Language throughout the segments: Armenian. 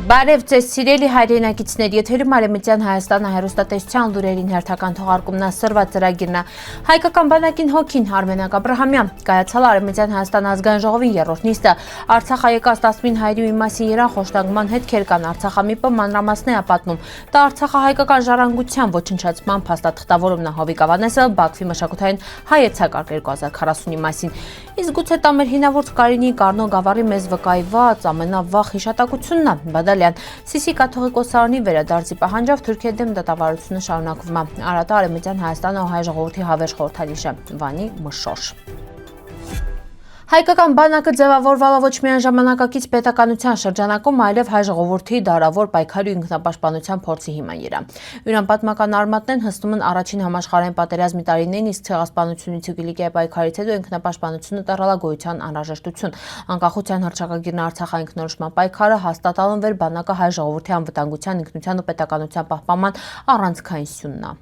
Բարև ձեզ սիրելի հայրենակիցներ, եթերում Արևմտյան Հայաստանը հեռուստատեսության լուրերին հերթական թողարկումն է սրված ծրագիրն է։ Հայկական բանակին հոգին Արմենակ Աբրահամյան կայացալ Արևմտյան Հայաստան ազգային ժողովի երրորդ նիստը։ Արցախ եկած 19 հայրի մի մասին իրան խոշտանգման հետքեր կան, Արցախամիպը մանրամասն է պատմում։ Դա Արցախահայկական ժառանգության ոչնչացման փաստաթղթավորումն է։ Հովիկ Ավանեսը Բաքվի մշակութային հայեցակարգ 2040-ի մասին։ Իսկ գուցե տա մեր հինավուրց Կարինի Կարնո գավառի մեզ վկայված ամենավաղ հիշատակությունն է։ Բադալյան Սիսի կաթողիկոսարանի վերադարձի պահանջով Թուրքիայի դեմ դատավարությունը շարունակվում է։ Արատը Արևմտյան Հայաստանը հայ ժողովրդի հավերժ խորհրդանիշ է։ Վանի Մշոշ։ Հայկական բանակը ձևավորվալը ոչ միայն ժամանակակից պետականության շրջանակում, այլև հայ ժողովրդի դարավոր պայքարի ու ինքնապաշտպանության փորձի հիման երա։ Իրան պատմական արմատներն հստում են առաջին համաշխարհային պատերազմի տարիներին, իսկ ցեղասպանությունից ու Կիլիկիայի պայքարից հետո ինքնապաշտպանությունը տառալա գոյության անհրաժեշտություն։ Անկախության հռչակագիրն Արցախային ինքնորոշման պայքարը հաստատալն վեր բանակը հայ ժողովրդի անվտանգության, ինքնության ու պետականության պահպանման առանցքային սյունն է։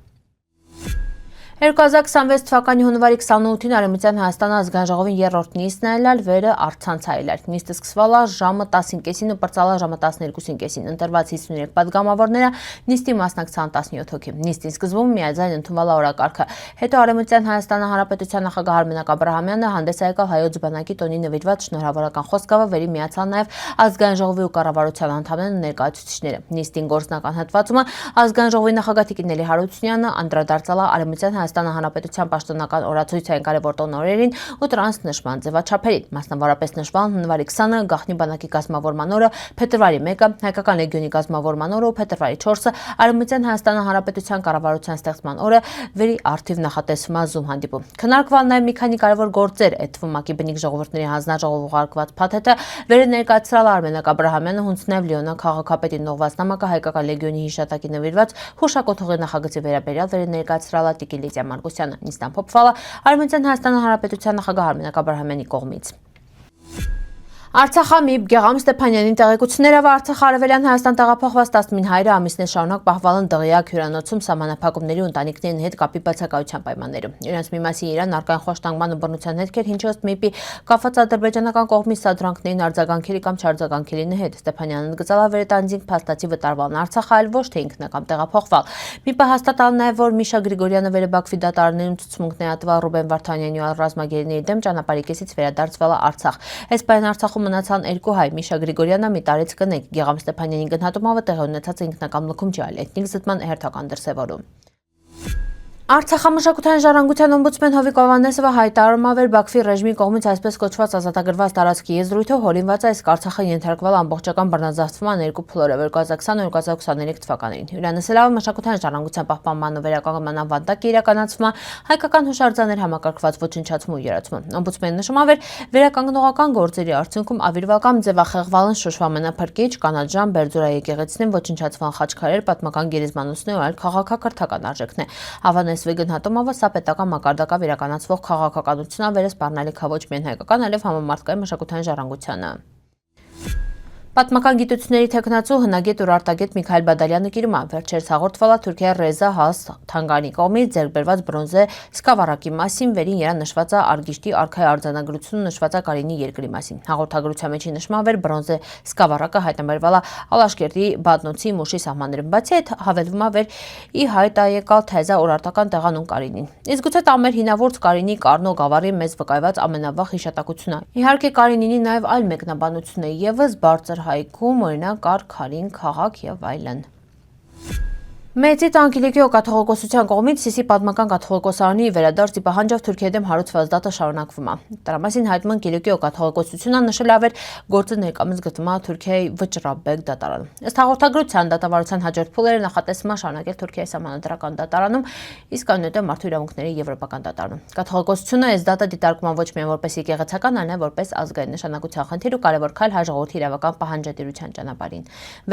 2026 թվականի հունվարի 28-ին Արևմտյան Հայաստան ազգային ժողովին երրորդ նիստն այլալ վերը առցանց այլալ։ Նիստը սկսվալա ժամը 10:30-ին ու բրծալա ժամը 12:30-ին։ Ընտրված 53 պատգամավորները նիստի մասնակցան 17 հոգի։ Նիստի սկզբում միաձայն ընդունվալա օրակարգը։ Հետո Արևմտյան Հայաստանի Հանրապետության նախագահ Արմենակ Աբրահամյանը հանդես եկավ հայոց բանակի տոնի նվիրված շնորհավորական խոսքով, վերի միացան նաև ազգային ժողովի ու կառավարության անդամներն ու ներկայացուցիչները։ Նիստին գործնական հատվածումը ազգային ժողովի նախագահ Տիկին Հարությունյանը անդրադարձալա Արևմտյան Հայաստանի Հանրապետության պաշտոնական օրացույցային կարևոր տոնօրերին ու տրանս նշման ձևաչափերին, մասնավորապես նշվան հունվարի 20-ը գաղտնի բանակի կազմավորման օրը, փետրվարի 1-ը հայկական լեգիոնի կազմավորման օրը ու փետրվարի 4-ը Արևմտյան Հայաստանի Հանրապետության կառավարության ստեղծման օրը վերի արդիվ նախատեսվում զում հանդիպում։ Քննարկվել նաև մի քանի կարևոր գործեր, այդ թվում ՄԱԿ-ի բնիկ ժողովուրդների հանձնաժողով ուղարկված փաթեթը, վերը ներկայացրալ Արմենակ Աբրահամյանը, հունցնև Լիոնա քաղաքապետի նողված նամակը հայկական լեգիոնի հիշատակի նվիրված հուշակոթողի նախագծի վերաբերյալ, վերը ներկայացրալ Տիկին Մարգոսյանը։ Նիստն ամփոփվել է Արևմտյան Հայաստանի Հանրապետության նախագահ Արմենակ Աբրահամյանի կողմից։ Արցախամիպ Գեղամ Ստեփանյանին տեղեկությունները Արցախ Արևելյան Հայաստան տեղափոխված 19 հայրը ամիսներ շարունակ պահվել են դղյակ հյուրանոցում սահմանափակումների ու ընտանիքների հետ կապի բացակայության պայմաններում։ Իրենց մի մասի իրան արկային խոշտանգման ու բռնության հետքեր, ինչը ըստ ՄԻՊ-ի կապված ադրբեջանական կողմի սադրանքներին արձագանքելի կամ չարձագանքելի հետ Ստեփանյանն գծալավեր տանձինք փաստացի վտարվալն Արցախ, այլ ոչ թե ինքնակամ տեղափոխվել։ ՄԻՊ-ը հաստատալ նաև, որ Միշա Գրիգորյանը վերը Բաքվի դատարաններում ցուցմունքներ ատվել Ռուբեն Վարդանյանի ու ռազմագերիների դեմ ճանապարհի կեսից վերադարձվել Արցախ։ Այս պայն Արցախում մնացան 2 հայ՝ Միշա Գրիգորյանը մի տարեց կնեք, Գեղամ Ստեփանյանի գնահատումով տեղի ունեցած ինքնակամ լքում չի, այլ էթնիկ զտման հերթական դրսևորում։ Արցախամշակութային ժառանգության օմբուդսմեն Հովիկ Ավանեսովը հայտարարում է Բաքվի ռեժիմի կողմից այսպես կոչված ազատագրված տարածքի եզրույթը հորինված է, իսկ Արցախը ենթարկվել ամբողջական բռնազավթման 2 փուլերով 2020-2023 թվականներին։ Հյուրանոցելավը մշակութային ժառանգության պահպանման ու վերականգնման ավանդակ իրականացվում է հայկական հուշարձաններ համակարգված ոչնչացում ու յուրացում։ Օմբուդսմենը նշում է, վերականգնողական գործերի արդյունքում ավիրվել կամ ձևախեղվել են Շուշվա մենափրկիչ, Կանաչժան, Բերձորա եկեղեցին, ոչնչացման խաչքարեր, պատմական գերեզմանոցներ ու այլ քաղաքակրթական արժեքներ։ Գնահատումով սա պետական մակարդակով իրականացվող քաղաքականություն վերը սպառնալիք ոչ միայն հայկական, այլև համամարտկային մշակութային ժառանգությանը։ Պատմական գիտությունների թեկնածու հնագետ ու արտագետ Միքայել Բադալյանը կիրում է վերջերս հաղորդվել է Թուրքիայի Ռեզա Հաս Թանգանի կողմից ձեռք բերված բրոնզե սկավառակի մասին, վերին երան նշված է Արգիշտի արքայի արձանագրությունը նշված է Կարինի երկրի մասին։ Հաղորդագրության մեջի նշման վեր բրոնզե սկավառակը հայտնաբերվել է Ալաշկերտի Բադնոցի Մուշի սահմաններում, բացի այդ հավելվում է վեր ի հայտ է եկալ թեզա օրարտական տեղանուն Կարինին։ Իսկ գուցե տա մեր հինավուրց Կարինի Կարնո գավառի մեզ վկայված ամենավաղ հիշատակությունը։ Իհարկե Կարինինի նաև այլ մեկնաբանություն է եւս բարձր հայքում, օրինակ կար Քարին քաղաք եւ այլն։ Մեծի տան Կիլիկիո կաթողիկոսության կողմից Սիսի պատմական կաթողիկոսարանի վերադարձի պահանջով Թուրքիայի դեմ հարուցված դատը շարունակվում է։ Դրամասին հայտման Կիլիկիո կաթողիկոսությունը նշել է գործը ներկայումս գտնվում է Թուրքիայի Վճռաբեկ դատարանում։ Ըստ հաղորդագրության դատավարության հաջորդ փուլերը նախատեսվում է շարունակել Թուրքիայի սահմանադրական դատարանում, իսկ այնուհետև մարդու իրավունքների եվրոպական դատարանում։ Կաթողիկոսությունը այս դատը դիտարկում է ոչ միայն որպես եկեղեցական, այլ որպես ազգային նշանակության խնդիր ու կարևոր քայլ հայ ժողովրդի իրավական պահանջատիրության ճանապարհին։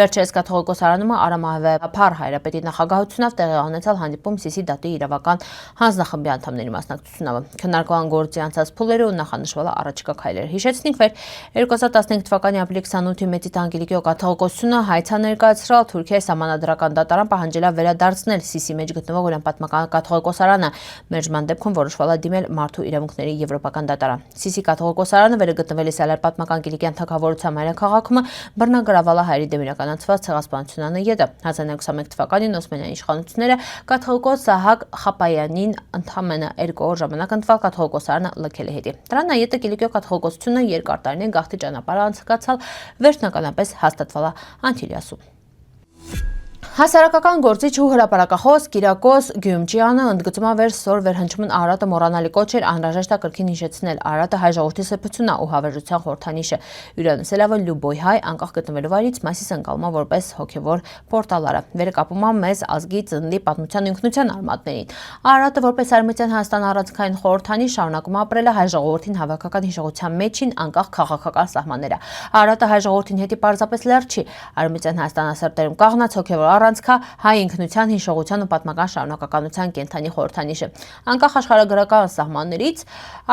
Վերջերս կաթողիկոսարանում Արամահվե Փար հայրապետի նախագահությունով տեղի ունեցել հանդիպում Սիսի դատի իրավական հանձնախմբի անդամների մասնակցությունով։ Քննարկման գործի անցած փուլերը ու նախանշվել առաջիկա քայլերը։ Հիշեցնենք, որ 2015 թվականի ապրիլի 28-ի Մեծի Տանգիլիկիո կաթողիկոսությունը հայց է ներկայացրել Թուրքիայի սահմանադրական դատարան պահանջել վերադարձնել Սիսի մեջ գտնվող Իրան պատմական կաթողիկոսարանը։ Մեջման դեպքում որոշվել է դիմել Մարդու իրավունքների եվրոպական դատարան։ Սիսի կաթողիկոսարանը վերգտնվել է Սալար պատմական Կիլիկյան թագավորության մայրաքաղաքում բռնագրավել է հայերի դեմ իրականացված ցեղասպանության անեգետը։ 1921 թվականին Օսմանյան իշխանությունները կաթողիկոս Սահակ Խապայանին ընդամենը 2 օր ժամանակ ընտրվել կաթողիկոսարանը լքել է հետի։ Դրան հետը Կիլիկիո կաթողիկոսությունը երկար տարիներ գաղթի ճանապարհ անցկացալ, վերջնականապես հաստատվել է Անտիլիասում։ Հասարակական գործիչ ու հրապարակախոս Կիրակոս Գյումջյանը ընդգծում է սոր վերհնչումն Արարատը մոռանալի կոչ էր անհրաժեշտ է կրկին հիշեցնել Արարատը հայ ժողովրդի սրբությունն ու հավերժության խորհրդանիշը յուրանոցել է լուբոյ հայ անկախ գտնվելու վայրից Մասիս ընկալում է որպես հոգևոր պորտալարը վերկապում է մեզ ազգի ծննդի պատմության ինքնության արմատներին Արարատը որպես Արմենիան Հայաստան առանցքային խորհրդանիշ շարունակում ապրել է հայ ժողովրդին հավաքական հիշողության մեջին անկախ քաղաքական սահմանները Արարատը հայ ժողովրդին հետի պարզապես լեռ չի Արմենիան Հայաստանասրտերում կաղնած հոգևոր առանցքա հայ ինքնության հիշողության ու պատմական շարունակականության կենթանի խորհրդանիշը անկախ աշխարհագրական սահմաններից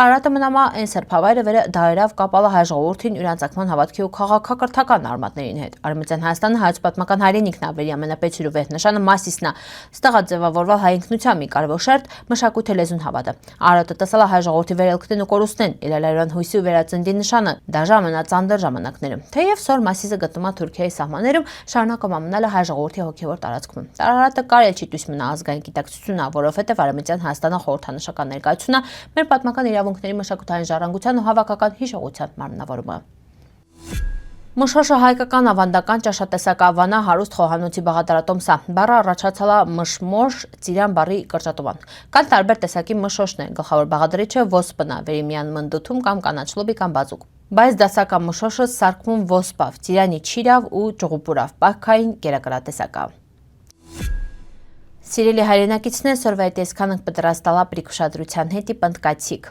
Արարատը մնում է այն սրբավայրը վերը դայրավ կապալը հայ ժողովրդին յուրացակման հավատքի ու քաղաքակրթական արմատներին հետ Արմենիան Հայաստանը հայոց պատմական հայրենիքն է վերի ամենապետ ու վեհ նշանը Մասիսն է ստեղած ձևավորվել հայ ինքնության մի կարևոր շերտ մշակույթը լեզուն հավատը Արարատը տեսել է հայ ժողովրդի վերելքներն ու կորուստներն իլալայրան հույսի ու վերածննդի նշանը դաժա ամենածանր ժամանակներում թեև սոր Մասիսը գտնվում է Թուրքիայի սահմաններում շարունակում մնալ հայ ժողովրդի հոգևոր տարածքում Արարատը կարել չի դույս մնա ազգային գիտակցությունն որովհետև Արմենիան Հայաստանը խորհրդանշական ներկայությունն է մեր պատմական իրավունքների մշակութային ժառանգության ու հավաքական հիշողության մարմնավորումը Մշոշը հայկական ավանդական ճաշատեսակավանա հարուստ խոհանոցի բաղադրատոմսա բառը առաջացել է մշմոշ ծիրան բառի կրճատման կան տարբեր տեսակի մշոշն է գլխավոր բաղադրիչը ոսպն է վերիմյան մնդութում կամ կանաչ լոբի կամ բազուկ բայց դասական մշոշը սարքվում ոսպավ ծիրանի չիրավ ու ճղուպուրավ պահքային կերակրատեսակավ Սիրելի հայրենակիցներ, սորվա այդ այսքանը պատրաստալա պրիկ ուշադրության հետի պնդկացիք